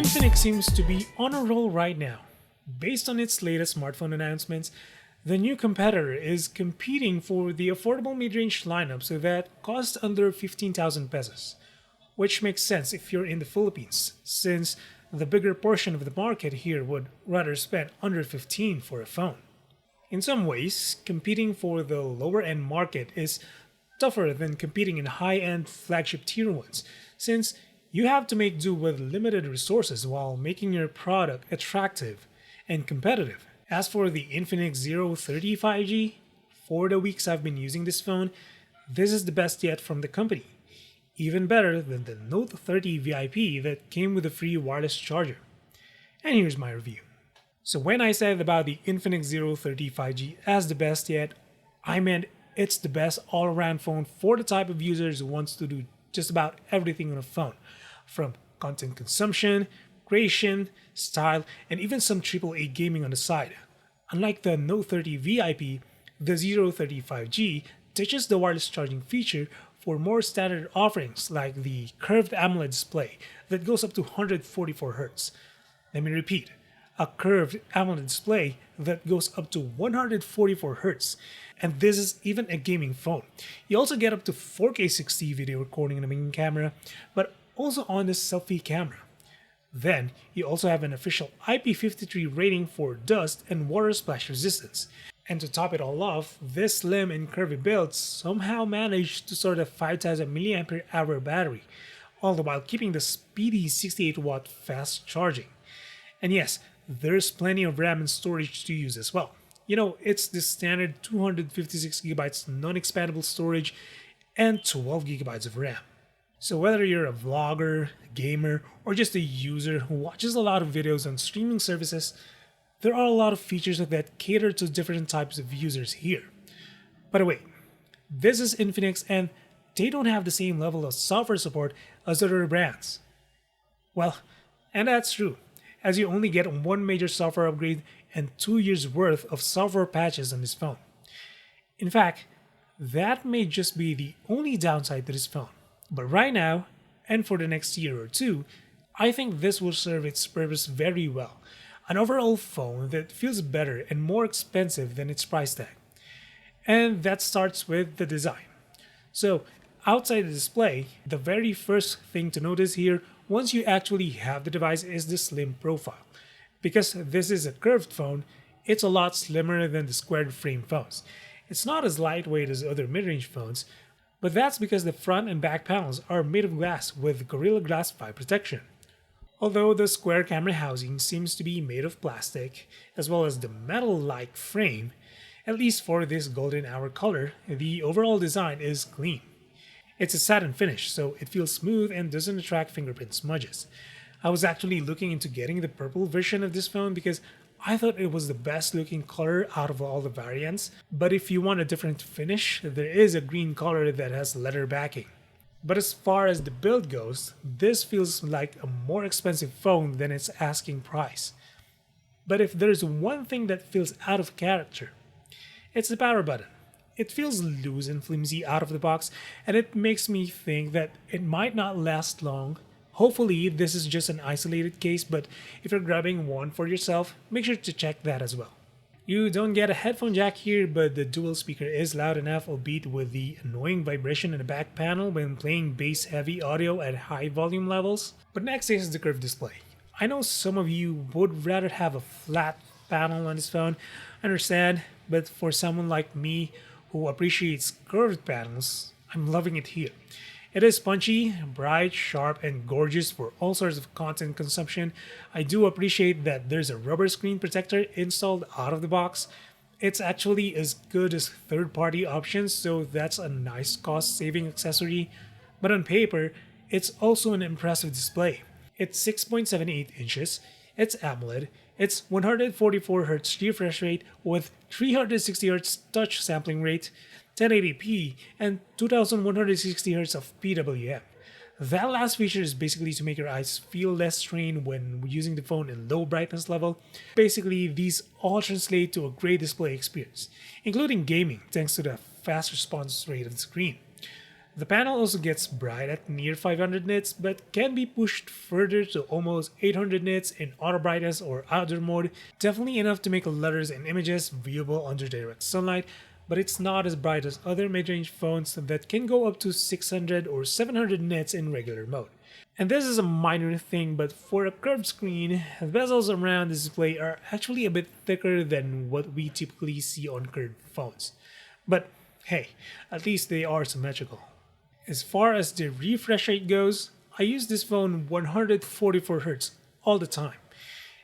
Infinix seems to be on a roll right now. Based on its latest smartphone announcements, the new competitor is competing for the affordable mid-range lineup so that costs under 15,000 pesos, which makes sense if you're in the Philippines, since the bigger portion of the market here would rather spend under 15 for a phone. In some ways, competing for the lower end market is tougher than competing in high end flagship tier ones, since you have to make do with limited resources while making your product attractive and competitive. As for the Infinix Zero 35G, for the weeks I've been using this phone, this is the best yet from the company. Even better than the Note 30 VIP that came with a free wireless charger. And here's my review. So when I said about the Infinix Zero 35G as the best yet, I meant it's the best all-around phone for the type of users who wants to do just about everything on a phone, from content consumption, creation, style, and even some AAA gaming on the side. Unlike the Note 30 VIP, the Zero 35G ditches the wireless charging feature for more standard offerings like the curved AMOLED display that goes up to 144Hz. Let me repeat, a curved AMOLED display that goes up to 144Hz. And this is even a gaming phone. You also get up to 4K 60 video recording on the main camera, but also on the selfie camera. Then, you also have an official IP53 rating for dust and water splash resistance. And to top it all off, this slim and curvy build somehow managed to store a 5000 mAh battery, all the while keeping the speedy 68-watt fast charging. And yes, there's plenty of RAM and storage to use as well. You know, it's the standard 256GB non-expandable storage and 12GB of RAM. So whether you're a vlogger, gamer, or just a user who watches a lot of videos on streaming services, there are a lot of features that cater to different types of users here. By the way, this is Infinix and they don't have the same level of software support as other brands. Well, and that's true, as you only get one major software upgrade and 2 years worth of software patches on this phone. In fact, that may just be the only downside to this phone. But right now, and for the next year or two, I think this will serve its purpose very well. An overall phone that feels better and more expensive than its price tag. And that starts with the design. So, outside the display, the very first thing to notice here once you actually have the device is the slim profile. Because this is a curved phone, it's a lot slimmer than the squared frame phones. It's not as lightweight as other mid-range phones, but that's because the front and back panels are made of glass with Gorilla Glass 5 protection. Although the square camera housing seems to be made of plastic, as well as the metal-like frame, at least for this golden hour color, the overall design is clean. It's a satin finish, so it feels smooth and doesn't attract fingerprint smudges. I was actually looking into getting the purple version of this phone because I thought it was the best looking color out of all the variants, but if you want a different finish, there is a green color that has leather backing. But as far as the build goes, this feels like a more expensive phone than its asking price. But if there's one thing that feels out of character, it's the power button. It feels loose and flimsy out of the box, and it makes me think that it might not last long. Hopefully, this is just an isolated case, but if you're grabbing one for yourself, make sure to check that as well. You don't get a headphone jack here, but the dual speaker is loud enough, albeit with the annoying vibration in the back panel when playing bass-heavy audio at high volume levels. But next is the curved display. I know some of you would rather have a flat panel on this phone, I understand, but for someone like me who appreciates curved panels, I'm loving it here. It is punchy, bright, sharp, and gorgeous for all sorts of content consumption. I do appreciate that there's a rubber screen protector installed out of the box. It's actually as good as third-party options, so that's a nice cost-saving accessory. But on paper, it's also an impressive display. It's 6.78 inches, it's AMOLED, it's 144Hz refresh rate with 360Hz touch sampling rate, 1080p, and 2160Hz of PWM. That last feature is basically to make your eyes feel less strained when using the phone in low brightness level. Basically, these all translate to a great display experience, including gaming thanks to the fast response rate of the screen. The panel also gets bright at near 500 nits, but can be pushed further to almost 800 nits in auto brightness or outdoor mode, definitely enough to make letters and images viewable under direct sunlight, but it's not as bright as other mid-range phones that can go up to 600 or 700 nits in regular mode. And this is a minor thing, but for a curved screen, the bezels around the display are actually a bit thicker than what we typically see on curved phones. But hey, at least they are symmetrical. As far as the refresh rate goes, I use this phone 144Hz all the time.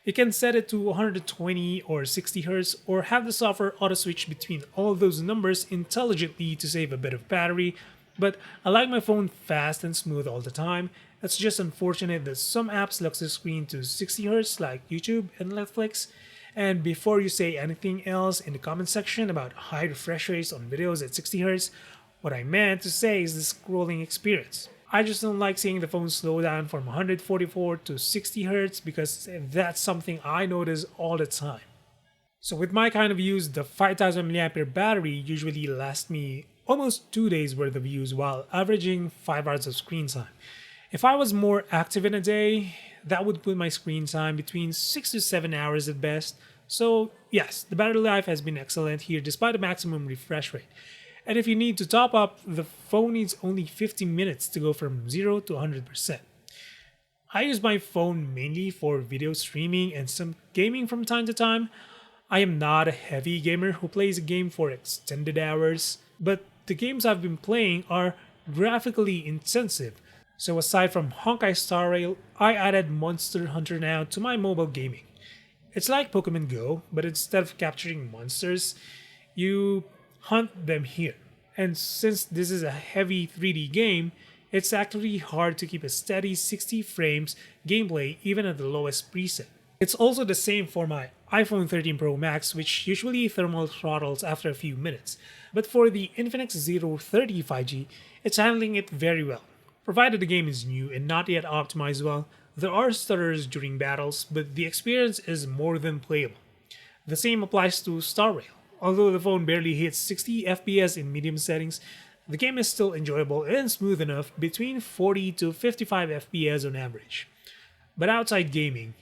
You can set it to 120 or 60Hz or have the software auto switch between all those numbers intelligently to save a bit of battery, but I like my phone fast and smooth all the time. It's just unfortunate that some apps lock the screen to 60Hz like YouTube and Netflix. And before you say anything else in the comment section about high refresh rates on videos at 60Hz, what I meant to say is the scrolling experience. I just don't like seeing the phone slow down from 144 to 60Hz because that's something I notice all the time. So with my kind of use, the 5000 mAh battery usually lasts me almost 2 days worth of use while averaging 5 hours of screen time. If I was more active in a day, that would put my screen time between 6 to 7 hours at best. So yes, the battery life has been excellent here despite the maximum refresh rate. And if you need to top up, the phone needs only 15 minutes to go from 0 to 100%. I use my phone mainly for video streaming and some gaming from time to time. I am not a heavy gamer who plays a game for extended hours, but the games I've been playing are graphically intensive. So aside from Honkai Star Rail, I added Monster Hunter now to my mobile gaming. It's like Pokemon Go, but instead of capturing monsters, you hunt them here. And since this is a heavy 3D game, it's actually hard to keep a steady 60 frames gameplay even at the lowest preset. It's also the same for my iPhone 13 Pro Max, which usually thermal throttles after a few minutes. But for the Infinix Zero 30 5G, it's handling it very well. Provided the game is new and not yet optimized well, there are stutters during battles, but the experience is more than playable. The same applies to Star Rail. Although the phone barely hits 60 FPS in medium settings, the game is still enjoyable and smooth enough between 40 to 55 FPS on average. But outside gaming,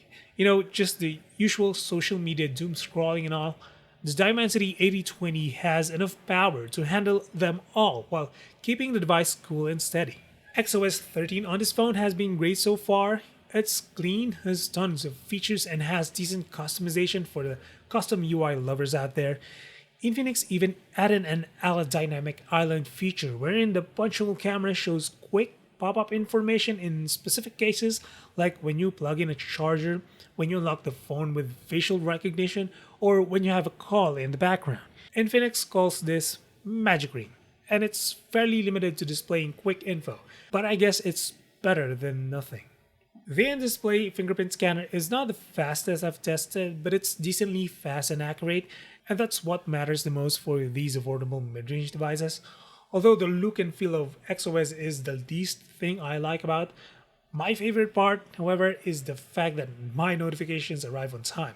just the usual social media doom scrolling and all, the Dimensity 8020 has enough power to handle them all while keeping the device cool and steady. XOS 13 on this phone has been great so far. It's clean, has tons of features, and has decent customization for the custom UI lovers out there. Infinix even added an Ala Dynamic Island feature wherein the punch-hole camera shows quick pop-up information in specific cases, like when you plug in a charger, when you unlock the phone with facial recognition, or when you have a call in the background. Infinix calls this Magic Ring, and it's fairly limited to displaying quick info, but I guess it's better than nothing. The in-display fingerprint scanner is not the fastest I've tested, but it's decently fast and accurate, and that's what matters the most for these affordable mid-range devices. Although the look and feel of XOS is the least thing I like about, my favorite part, however, is the fact that my notifications arrive on time.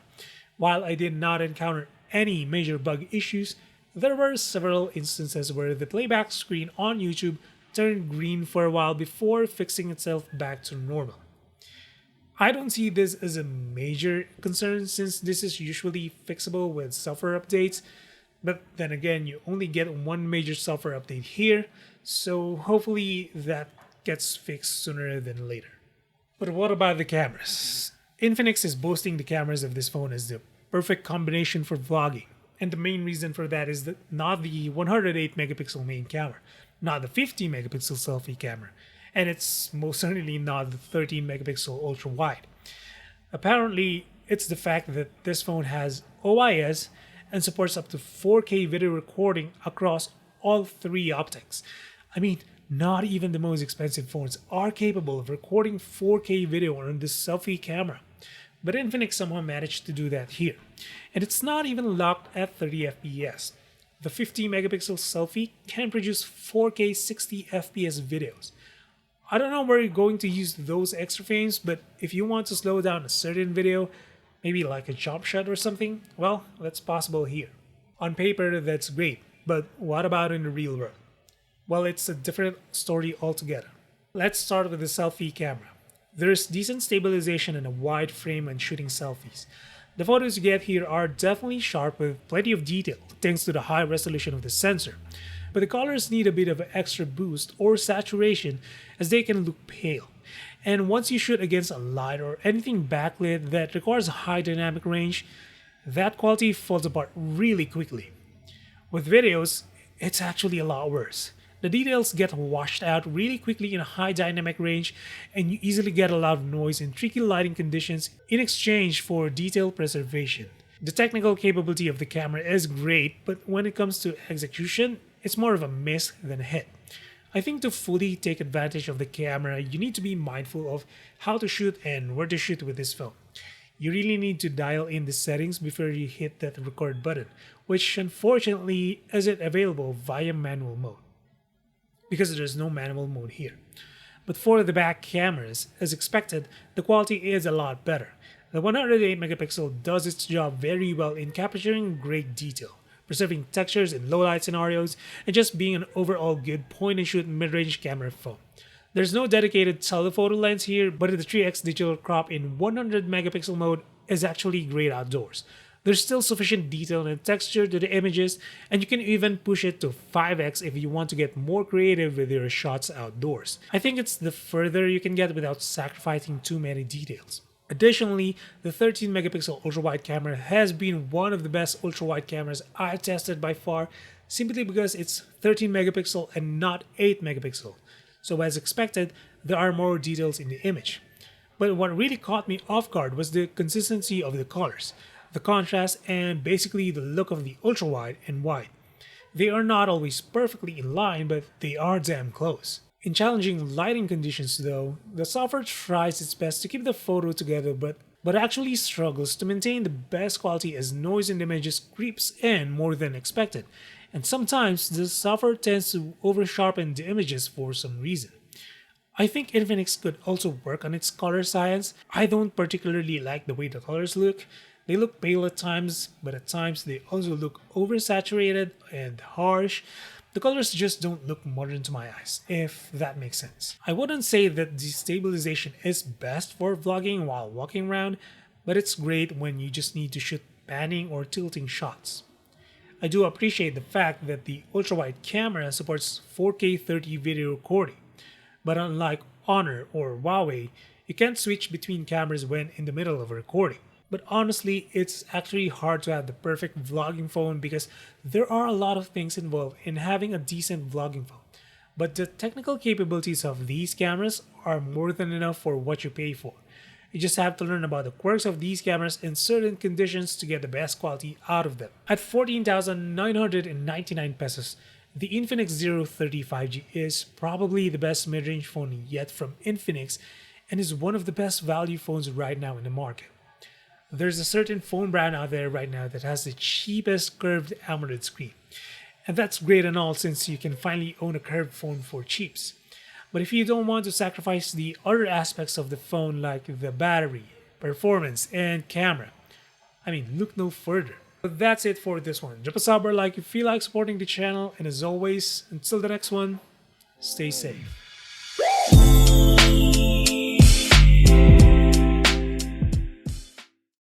While I did not encounter any major bug issues, there were several instances where the playback screen on YouTube turned green for a while before fixing itself back to normal. I don't see this as a major concern since this is usually fixable with software updates, but then again, you only get one major software update here, so hopefully that gets fixed sooner than later. But what about the cameras? Infinix is boasting the cameras of this phone as the perfect combination for vlogging, and the main reason for that is that not the 108 megapixel main camera, not the 50 megapixel selfie camera, and it's most certainly not the 13 megapixel ultra wide. Apparently, it's the fact that this phone has OIS and supports up to 4K video recording across all three optics. I mean, not even the most expensive phones are capable of recording 4K video on this selfie camera. But Infinix somehow managed to do that here. And it's not even locked at 30 FPS. The 50 megapixel selfie can produce 4K 60 FPS videos. I don't know where you're going to use those extra frames, but if you want to slow down a certain video, maybe like a jump shot or something, well, that's possible here. On paper, that's great, but what about in the real world? well, it's a different story altogether. Let's start with the selfie camera. There's decent stabilization and a wide frame when shooting selfies. The photos you get here are definitely sharp with plenty of detail thanks to the high resolution of the sensor, but the colors need a bit of an extra boost or saturation as they can look pale. And once you shoot against a light or anything backlit that requires a high dynamic range, that quality falls apart really quickly. With videos, it's actually a lot worse. The details get washed out really quickly in a high dynamic range, and you easily get a lot of noise in tricky lighting conditions in exchange for detail preservation. The technical capability of the camera is great, but when it comes to execution, it's more of a miss than a hit. I think to fully take advantage of the camera, you need to be mindful of how to shoot and where to shoot with this phone. You really need to dial in the settings before you hit that record button, which unfortunately isn't available via manual mode, because there's no manual mode here. But for the back cameras, as expected, the quality is a lot better. The 108 megapixel does its job very well in capturing great detail, preserving textures in low light scenarios, and just being an overall good point and shoot mid-range camera phone. There's no dedicated telephoto lens here, but the 3x digital crop in 100 megapixel mode is actually great outdoors. There's still sufficient detail and texture to the images, and you can even push it to 5x if you want to get more creative with your shots outdoors. I think it's the further you can get without sacrificing too many details. Additionally, the 13 megapixel ultra-wide camera has been one of the best ultra-wide cameras I've tested by far, simply because it's 13 megapixel and not 8 megapixel. So as expected, there are more details in the image. But what really caught me off guard was the consistency of the colors, the contrast, and basically the look of the ultra-wide and wide. They are not always perfectly in line, but they are damn close. In challenging lighting conditions though, the software tries its best to keep the photo together but actually struggles to maintain the best quality as noise in the images creeps in more than expected, and sometimes the software tends to over-sharpen the images for some reason. I think Infinix could also work on its color science. I don't particularly like the way the colors look. They look pale at times, but at times they also look oversaturated and harsh. The colors just don't look modern to my eyes, if that makes sense. I wouldn't say that the stabilization is best for vlogging while walking around, but it's great when you just need to shoot panning or tilting shots. I do appreciate the fact that the ultra-wide camera supports 4K 30 video recording, but unlike Honor or Huawei, you can't switch between cameras when in the middle of a recording. But honestly, it's actually hard to have the perfect vlogging phone because there are a lot of things involved in having a decent vlogging phone. But the technical capabilities of these cameras are more than enough for what you pay for. You just have to learn about the quirks of these cameras in certain conditions to get the best quality out of them. At 14,999 pesos, the Infinix Zero 35G is probably the best mid-range phone yet from Infinix and is one of the best value phones right now in the market. There's a certain phone brand out there right now that has the cheapest curved AMOLED screen. And that's great and all since you can finally own a curved phone for cheaps. But if you don't want to sacrifice the other aspects of the phone like the battery, performance, and camera, look no further. But that's it for this one. Drop a sub or like if you feel like supporting the channel, and as always, until the next one, stay safe.